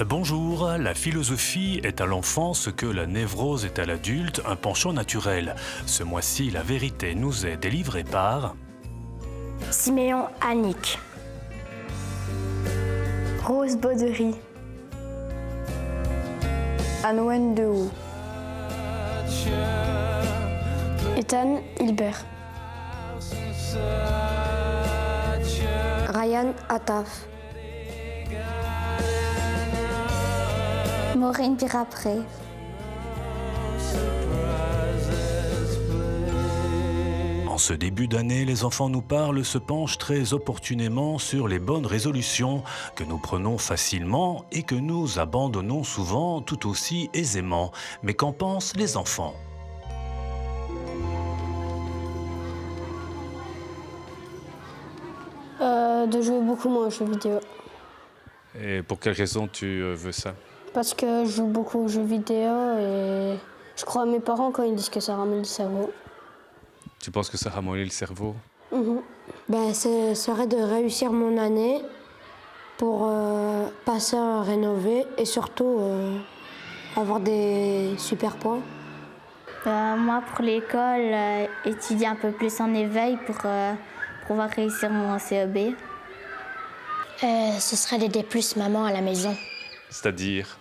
Bonjour, la philosophie est à l'enfant ce que la névrose est à l'adulte, un penchant naturel. Ce mois-ci, la vérité nous est délivrée par... Siméon Annick, Rose Baudery, Anouen Dehaut, Ethan Hilbert, Ryan Attaf, Maureen Pirapré, En ce début d'année, les enfants nous parlent, se penchent très opportunément sur les bonnes résolutions que nous prenons facilement et que nous abandonnons souvent tout aussi aisément. Mais qu'en pensent les enfants ? De jouer beaucoup moins aux jeux vidéo. Et pour quelle raison tu veux ça? Parce que je joue beaucoup aux jeux vidéo et je crois à mes parents quand ils disent que ça ramollit le cerveau. Tu penses que ça ramollit le cerveau? Ce serait de réussir mon année pour passer à rénover et surtout avoir des super points. Moi, pour l'école, étudier un peu plus en éveil pour pouvoir réussir mon CEB. Ce serait d'aider plus maman à la maison. C'est-à-dire?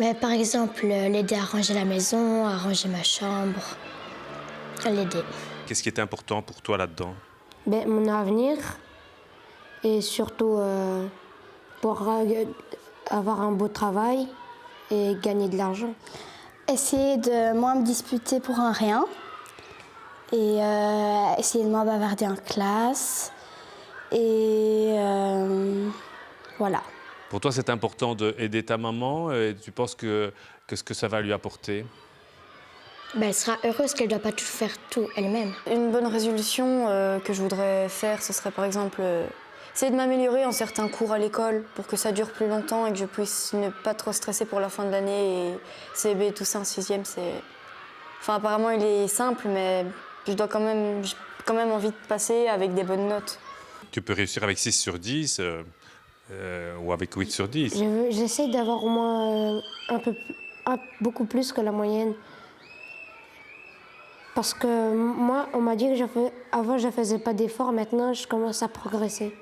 Mais par exemple, l'aider à ranger la maison, à ranger ma chambre, l'aider. Qu'est-ce qui est important pour toi là-dedans? Mon avenir et surtout pour avoir un beau travail et gagner de l'argent. Essayer de moins me disputer pour un rien et essayer de moins bavarder en classe et voilà. Pour toi, c'est important d'aider ta maman et tu penses que ce que ça va lui apporter? Elle sera heureuse qu'elle ne doit pas tout faire tout elle-même. Une bonne résolution que je voudrais faire, ce serait par exemple essayer de m'améliorer en certains cours à l'école pour que ça dure plus longtemps et que je puisse ne pas trop stresser pour la fin de l'année. Et CEB, tout ça en 6e, c'est... Enfin, apparemment, il est simple, mais j'ai quand même envie de passer avec des bonnes notes. Tu peux réussir avec 6 sur 10 ou avec 8 sur 10. J'essaie d'avoir au moins beaucoup plus que la moyenne. Parce que moi, on m'a dit que avant, je ne faisais pas d'efforts. Maintenant, je commence à progresser.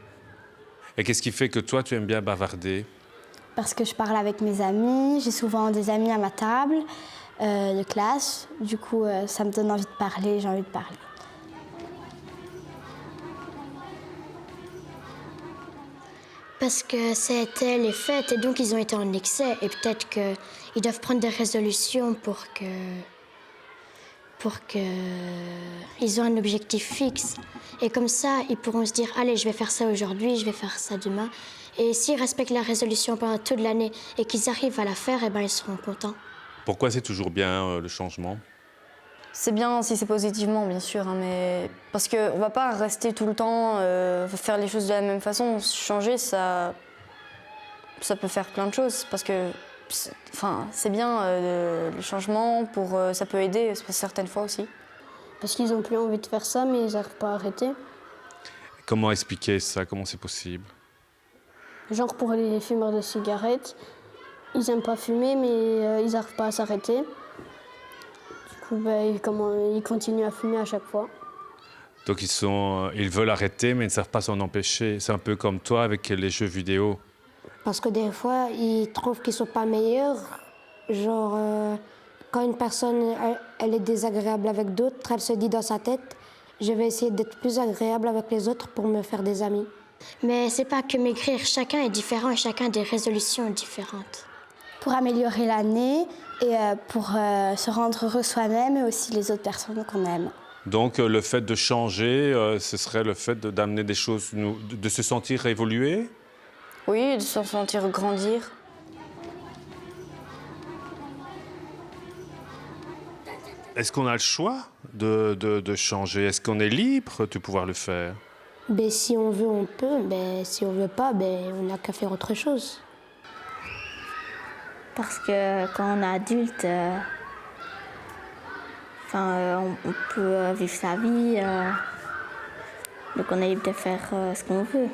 Et qu'est-ce qui fait que toi, tu aimes bien bavarder? Parce que je parle avec mes amis, j'ai souvent des amis à ma table de classe. Du coup, ça me donne envie de parler, j'ai envie de parler. Parce que c'était les fêtes et donc ils ont été en excès. Et peut-être qu'ils doivent prendre des résolutions pour qu'ils aient un objectif fixe. Et comme ça, ils pourront se dire « Allez, je vais faire ça aujourd'hui, je vais faire ça demain ». Et s'ils respectent la résolution pendant toute l'année et qu'ils arrivent à la faire, ils seront contents. Pourquoi c'est toujours bien le changement? C'est bien si c'est positivement, bien sûr, mais parce qu'on ne va pas rester tout le temps, faire les choses de la même façon. Changer, ça peut faire plein de choses, parce que c'est bien le changement, ça peut aider certaines fois aussi. Parce qu'ils n'ont plus envie de faire ça, mais ils n'arrivent pas à arrêter. Comment expliquer ça? Comment c'est possible? Genre pour les fumeurs de cigarettes, ils n'aiment pas fumer, mais ils n'arrivent pas à s'arrêter. Du coup, ils continuent à fumer à chaque fois. Donc ils veulent arrêter, mais ils ne savent pas s'en empêcher. C'est un peu comme toi avec les jeux vidéo. Parce que des fois, ils trouvent qu'ils ne sont pas meilleurs. Genre, quand une personne elle est désagréable avec d'autres, elle se dit dans sa tête « Je vais essayer d'être plus agréable avec les autres pour me faire des amis ». Mais c'est pas que maigrir, chacun est différent et chacun a des résolutions différentes. Pour améliorer l'année et pour se rendre heureux soi-même et aussi les autres personnes qu'on aime. Donc le fait de changer, ce serait le fait d'amener des choses, de se sentir évoluer? Oui, de se sentir grandir. Est-ce qu'on a le choix de changer? Est-ce qu'on est libre de pouvoir le faire? Si on veut, on peut. Si on ne veut pas, on n'a qu'à faire autre chose. Parce que quand on est adulte, on peut vivre sa vie, donc on est libre de faire ce qu'on veut.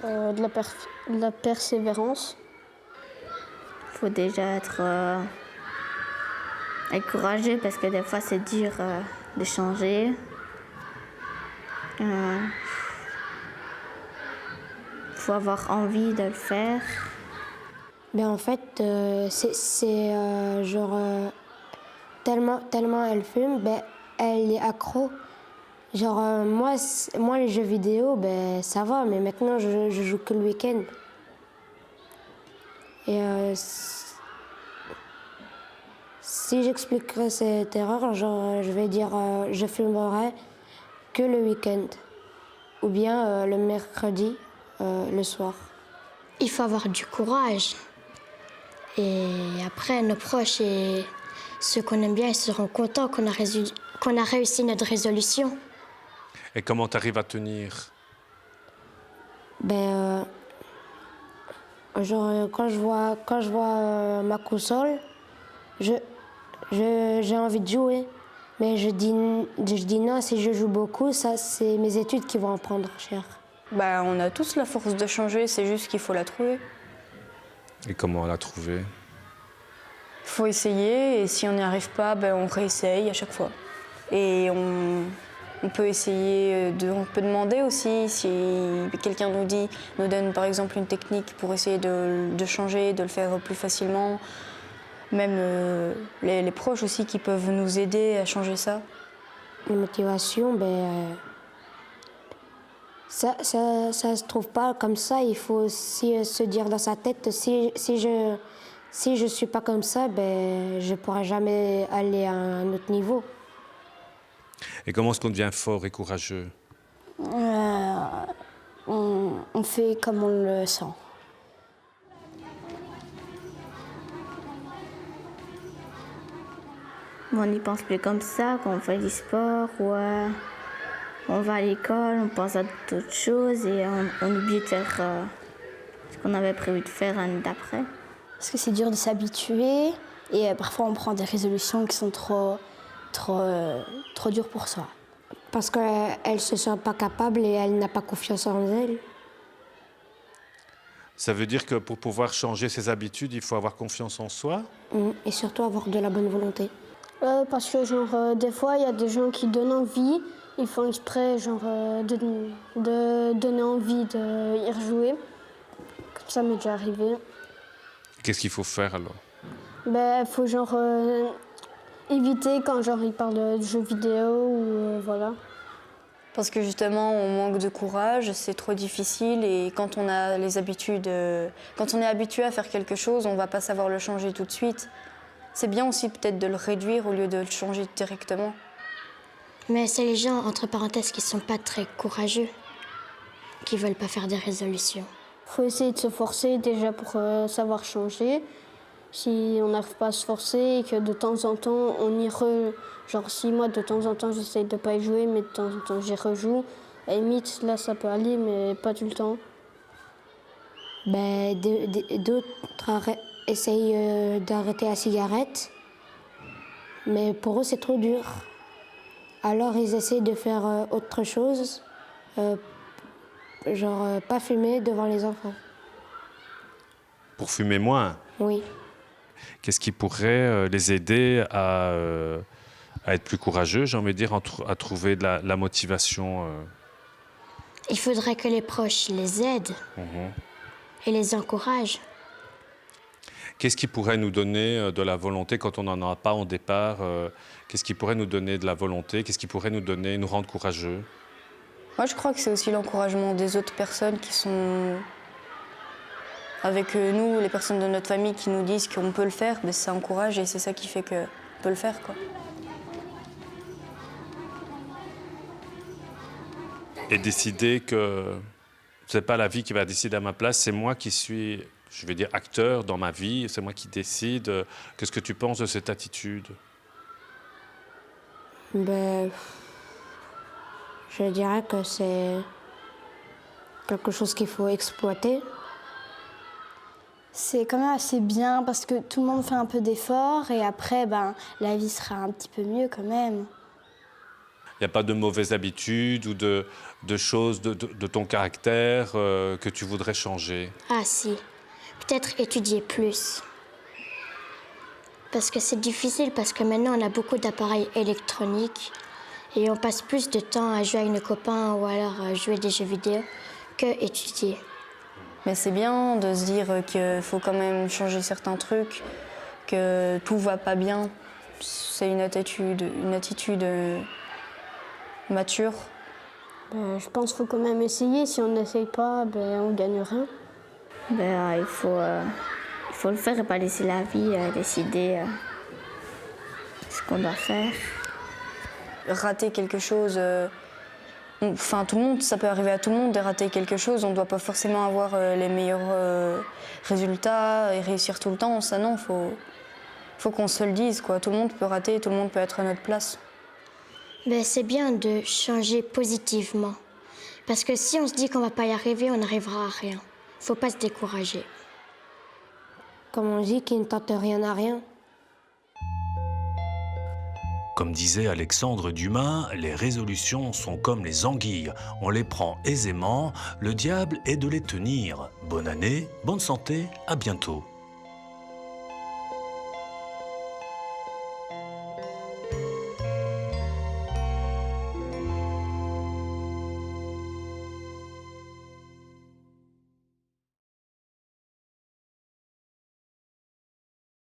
De la persévérance. Il faut déjà être courageux parce que des fois c'est dur de changer. Il faut avoir envie de le faire. Ben en fait, c'est genre tellement elle fume, ben elle est accro. Genre moi les jeux vidéo, ben ça va, mais maintenant je joue que le week-end. Et si j'expliquerais cette erreur, genre je vais dire je fumerai que le week-end ou bien le mercredi le soir. Il faut avoir du courage. Et après, nos proches et ceux qu'on aime bien, ils seront contents qu'on a réussi notre résolution. Et comment tu arrives à tenir? Ben, genre quand je vois ma console, j'ai envie de jouer. Mais je dis non, si je joue beaucoup, ça c'est mes études qui vont en prendre cher. Bah, on a tous la force de changer, c'est juste qu'il faut la trouver. Et comment la trouver? Il faut essayer, et si on n'y arrive pas, ben, on réessaye à chaque fois. Et on peut essayer, on peut demander aussi si quelqu'un nous donne par exemple une technique pour essayer de changer, de le faire plus facilement. Même les proches aussi qui peuvent nous aider à changer ça. La motivation, ben, ça se trouve pas comme ça. Il faut aussi se dire dans sa tête, si je suis pas comme ça, ben, je pourrai jamais aller à un autre niveau. Et comment est-ce qu'on devient fort et courageux? On fait comme on le sent. On n'y pense plus comme ça, quand on fait du sport ou on va à l'école, on pense à d'autres choses et on oublie de faire ce qu'on avait prévu de faire l'année d'après. Parce que c'est dur de s'habituer et parfois on prend des résolutions qui sont trop dures pour soi. Parce qu'elle ne se sent pas capable et elle n'a pas confiance en elle. Ça veut dire que pour pouvoir changer ses habitudes, il faut avoir confiance en soi? Et surtout avoir de la bonne volonté. Parce que genre, des fois, il y a des gens qui donnent envie, ils font exprès genre, de donner envie d'y rejouer. Comme ça m'est déjà arrivé. Qu'est-ce qu'il faut faire alors? Ben, faut genre éviter quand genre ils parlent de jeux vidéo ou voilà. Parce que justement, on manque de courage, c'est trop difficile et quand on a les habitudes, quand on est habitué à faire quelque chose, on ne va pas savoir le changer tout de suite. C'est bien aussi peut-être de le réduire au lieu de le changer directement. Mais c'est les gens, entre parenthèses, qui ne sont pas très courageux, qui ne veulent pas faire des résolutions. Il faut essayer de se forcer déjà pour savoir changer. Si on n'arrive pas à se forcer et que de temps en temps, genre si moi de temps en temps j'essaye de ne pas y jouer, mais de temps en temps j'y rejoue, à la limite là ça peut aller, mais pas tout le temps. Ben, d'autres essayent d'arrêter la cigarette, mais pour eux c'est trop dur. Alors ils essayent de faire autre chose, genre pas fumer devant les enfants. Pour fumer moins? Oui. Qu'est-ce qui pourrait les aider à être plus courageux, j'ai envie de dire, à trouver de la motivation? Il faudrait que les proches les aident et les encouragent. Qu'est-ce qui pourrait nous donner de la volonté quand on n'en a pas au départ? Qu'est-ce qui pourrait nous donner de la volonté? Qu'est-ce qui pourrait nous rendre courageux? Moi, je crois que c'est aussi l'encouragement des autres personnes qui sont avec nous, les personnes de notre famille qui nous disent qu'on peut le faire. Mais ça encourage et c'est ça qui fait qu'on peut le faire, quoi. Et décider que c'est pas la vie qui va décider à ma place, c'est moi qui suis, je vais dire, acteur dans ma vie, c'est moi qui décide. Qu'est-ce que tu penses de cette attitude? Ben, je dirais que c'est quelque chose qu'il faut exploiter. C'est quand même assez bien parce que tout le monde fait un peu d'efforts et après, la vie sera un petit peu mieux quand même. Il n'y a pas de mauvaises habitudes ou de choses de ton caractère que tu voudrais changer? Ah si, peut-être étudier plus. Parce que c'est difficile, parce que maintenant on a beaucoup d'appareils électroniques et on passe plus de temps à jouer avec nos copains ou alors à jouer des jeux vidéo que étudier. Mais c'est bien de se dire qu'il faut quand même changer certains trucs, que tout va pas bien. C'est une attitude mature. Je pense qu'il faut quand même essayer. Si on n'essaye pas, on ne gagne rien. Il faut le faire et pas laisser la vie décider ce qu'on doit faire. Rater quelque chose, enfin tout le monde, ça peut arriver à tout le monde de rater quelque chose. On ne doit pas forcément avoir les meilleurs résultats et réussir tout le temps. Ça non, faut qu'on se le dise, quoi. Tout le monde peut rater, tout le monde peut être à notre place. C'est bien de changer positivement. Parce que si on se dit qu'on ne va pas y arriver, on n'arrivera à rien. Il ne faut pas se décourager. Comme on dit, qui ne tente rien n'a rien. Comme disait Alexandre Dumas, les résolutions sont comme les anguilles. On les prend aisément, le diable est de les tenir. Bonne année, bonne santé, à bientôt.